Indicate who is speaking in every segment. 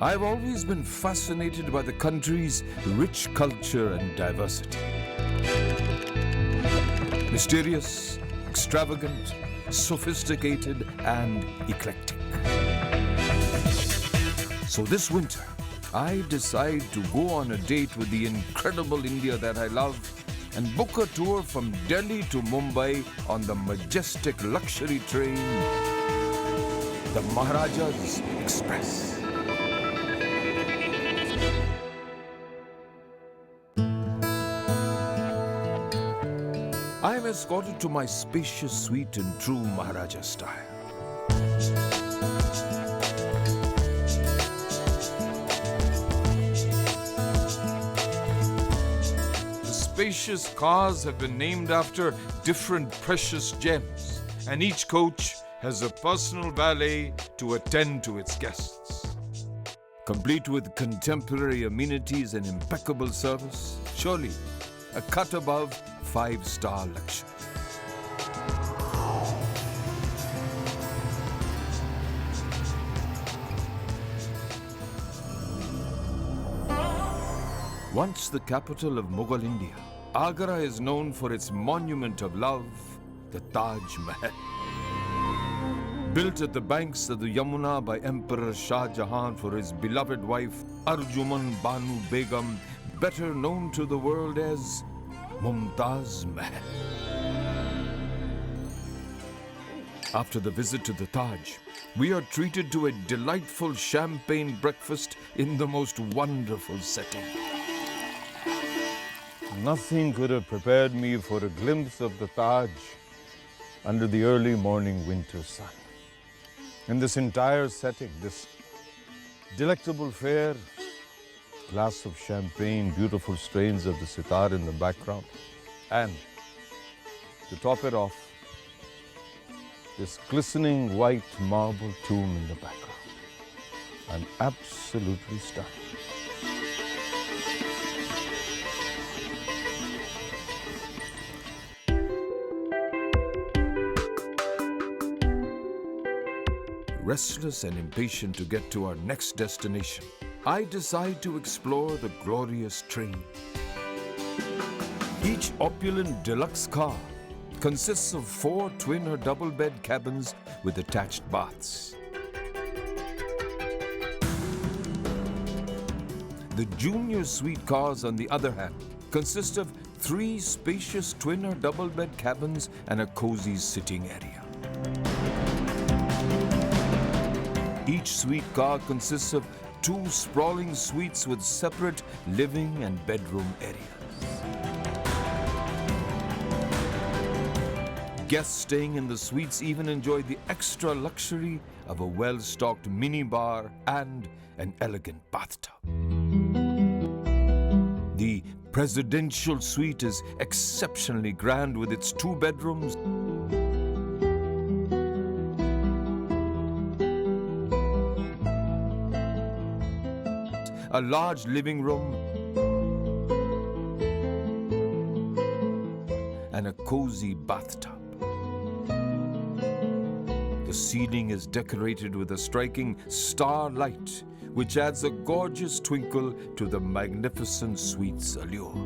Speaker 1: I've always been fascinated by the country's rich culture and diversity. Mysterious, extravagant, sophisticated, and eclectic. So this winter, I decide to go on a date with the incredible India that I love and book a tour from Delhi to Mumbai on the majestic luxury train, the Maharaja's Express. I am escorted to my spacious suite in true Maharaja style. Spacious cars have been named after different precious gems, and each coach has a personal valet to attend to its guests. Complete with contemporary amenities and impeccable service, surely a cut above 5-star luxury. Once the capital of Mughal India, Agra is known for its monument of love, the Taj Mahal. Built at the banks of the Yamuna by Emperor Shah Jahan for his beloved wife Arjuman Banu Begum, better known to the world as Mumtaz Mahal. After the visit to the Taj, we are treated to a delightful champagne breakfast in the most wonderful setting. Nothing could have prepared me for a glimpse of the Taj under the early morning winter sun. In this entire setting, this delectable fare, glass of champagne, beautiful strains of the sitar in the background, and to top it off, this glistening white marble tomb in the background. I'm absolutely stunned. Restless and impatient to get to our next destination, I decide to explore the glorious train. Each opulent deluxe car consists of 4 twin or double bed cabins with attached baths. The junior suite cars, on the other hand, consist of 3 spacious twin or double bed cabins and a cozy sitting area. Each suite car consists of 2 sprawling suites with separate living and bedroom areas. Guests staying in the suites even enjoy the extra luxury of a well-stocked minibar and an elegant bathtub. The presidential suite is exceptionally grand with its 2 bedrooms, a large living room, and a cozy bathtub. The ceiling is decorated with a striking star light, which adds a gorgeous twinkle to the magnificent suite's allure.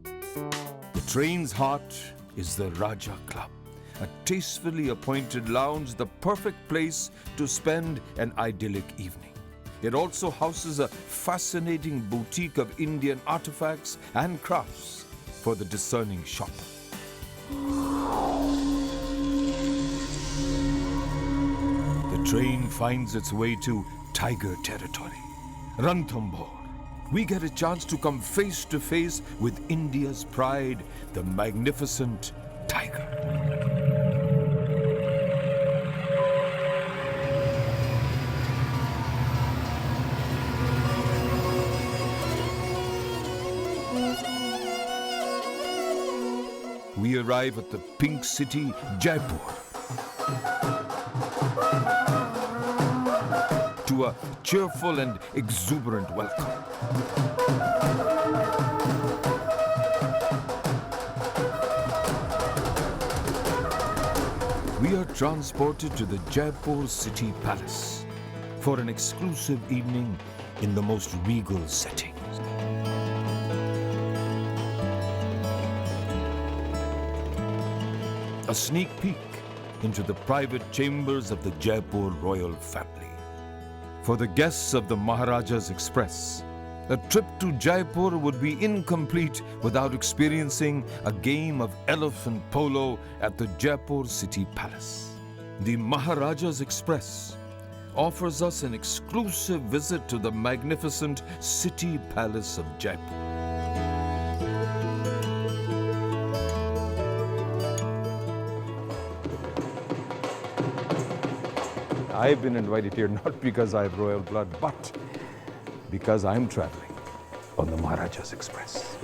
Speaker 1: The train's heart is the Raja Club, a tastefully appointed lounge, the perfect place to spend an idyllic evening. It also houses a fascinating boutique of Indian artifacts and crafts for the discerning shopper. The train finds its way to tiger territory, Ranthambore. We get a chance to come face to face with India's pride, the magnificent tiger. We arrive at the pink city, Jaipur, to a cheerful and exuberant welcome. We are transported to the Jaipur City Palace,
Speaker 2: for an exclusive evening in the most regal settings. A sneak peek into the private chambers of the Jaipur royal family. For the guests of the Maharaja's Express, a trip to Jaipur would be incomplete without experiencing a game of elephant polo at the Jaipur City Palace. The Maharaja's Express offers us an exclusive visit to the magnificent City Palace of Jaipur.
Speaker 1: I've been invited here not because I have royal blood, but because I'm traveling on the Maharaja's Express.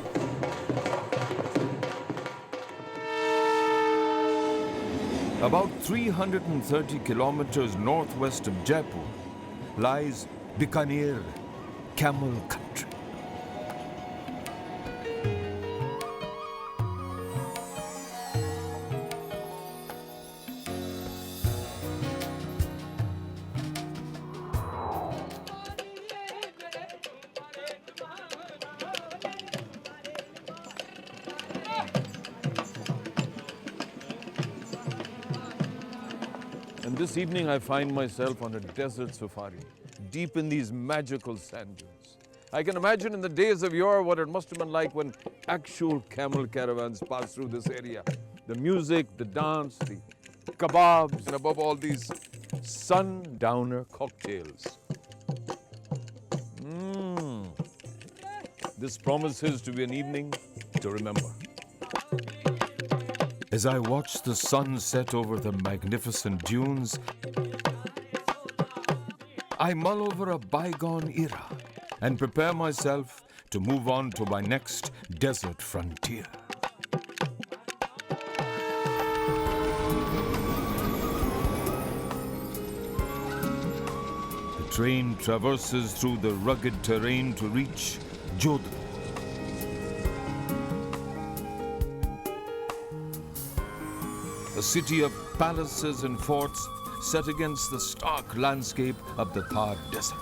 Speaker 2: About 330 kilometers northwest of Jaipur lies Bikaner, Camel Country.
Speaker 1: And this evening I find myself on a desert safari, deep in these magical sand dunes. I can imagine in the days of yore what it must have been like when actual camel caravans passed through this area. The music, the dance, the kebabs, and above all these sundowner cocktails. This promises to be an evening to remember.
Speaker 2: As I watch the sun set over the magnificent dunes, I mull over a bygone era and prepare myself to move on to my next desert frontier. The train traverses through the rugged terrain to reach Jodhpur. A city of palaces and forts set against the stark landscape of the Thar Desert.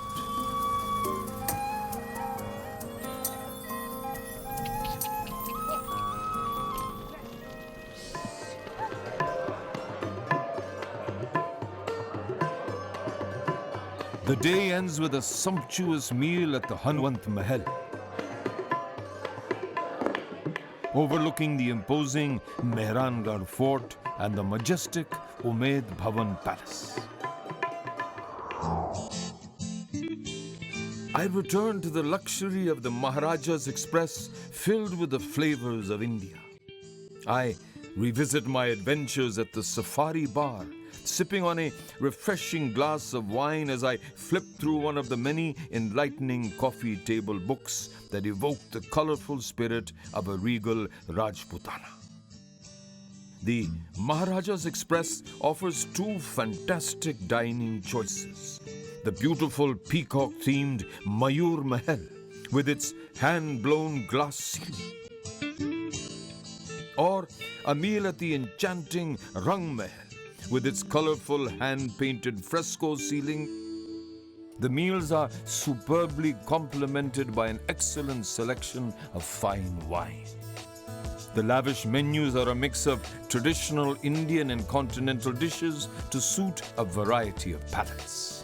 Speaker 2: The day ends with a sumptuous meal at the Hanwant Mahal, overlooking the imposing Mehrangarh Fort and the majestic Umaid Bhavan Palace. I return to the luxury of the Maharaja's Express filled with the flavors of India. I revisit my adventures at the Safari Bar, sipping on a refreshing glass of wine as I flip through one of the many enlightening coffee table books that evoke the colorful spirit of a regal Rajputana. The Maharaja's Express offers two fantastic dining choices. The beautiful peacock-themed Mayur Mahal with its hand-blown glass ceiling, or a meal at the enchanting Rang Mahal with its colorful hand-painted fresco ceiling. The meals are superbly complemented by an excellent selection of fine wine. The lavish menus are a mix of traditional Indian and continental dishes to suit a variety of palates.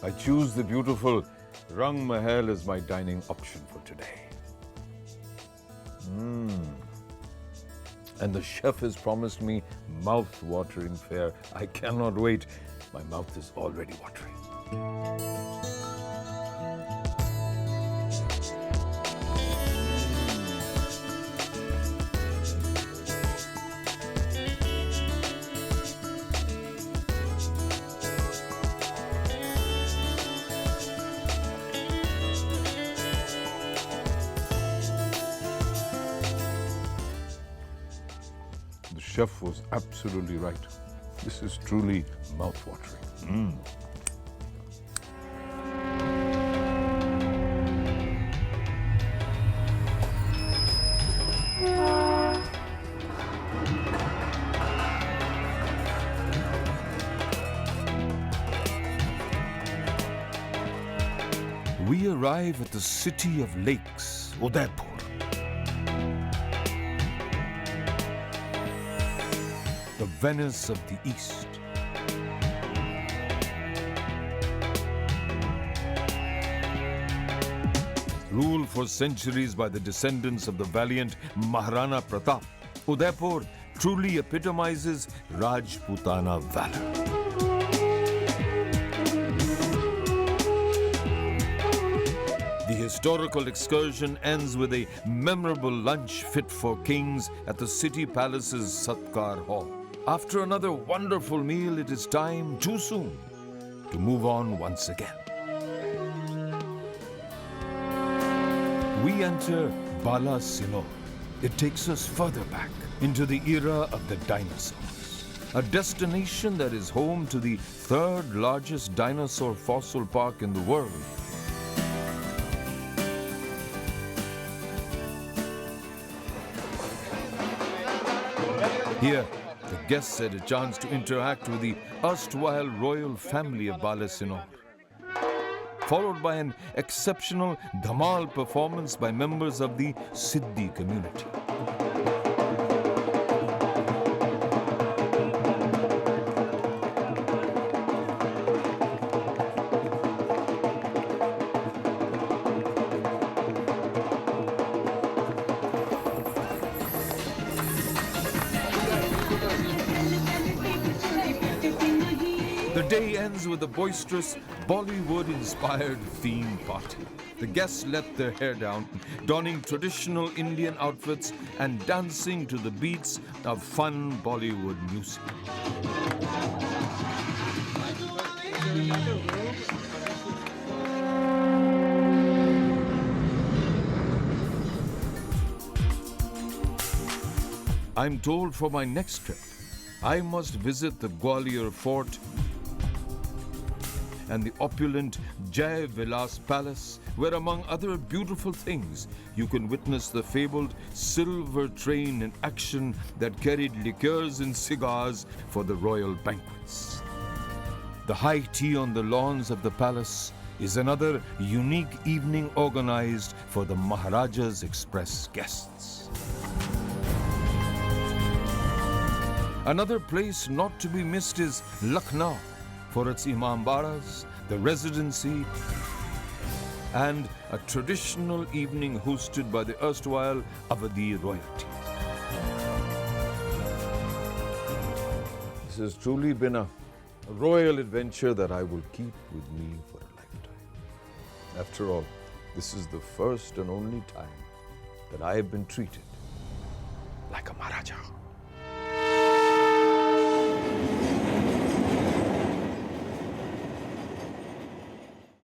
Speaker 1: I choose the beautiful Rang Mahal as my dining option for today. And the chef has promised me mouth-watering fare. I cannot wait. My mouth is already watering. The chef was absolutely right. This is truly mouth-watering.
Speaker 2: we arrive at the city of lakes, Udaipur. The Venice of the East. Ruled for centuries by the descendants of the valiant Maharana Pratap, Udaipur truly epitomizes Rajputana valor. The historical excursion ends with a memorable lunch fit for kings at the city palace's Satkar Hall. After another wonderful meal, it is time, too soon, to move on once again. We enter Bala Sinor. It takes us further back into the era of the dinosaurs. A destination that is home to the third largest dinosaur fossil park in the world. Here, the guests had a chance to interact with the erstwhile royal family of Balasinor, followed by an exceptional dhamal performance by members of the Siddhi community. The day ends with a boisterous, Bollywood-inspired theme party. The guests let their hair down, donning traditional Indian outfits and dancing to the beats of fun Bollywood music. I'm told for my next trip, I must visit the Gwalior Fort and the opulent Jai Vilas Palace, where among other beautiful things, you can witness the fabled silver train in action that carried liqueurs and cigars for the royal banquets. The high tea on the lawns of the palace is another unique evening organized for the Maharaja's Express guests. Another place not to be missed is Lucknow, for its imambaras, the residency, and a traditional evening hosted by the erstwhile Awadhi royalty.
Speaker 1: This has truly been a royal adventure that I will keep with me for a lifetime. After all, this is the first and only time that I have been treated like a Maharaja.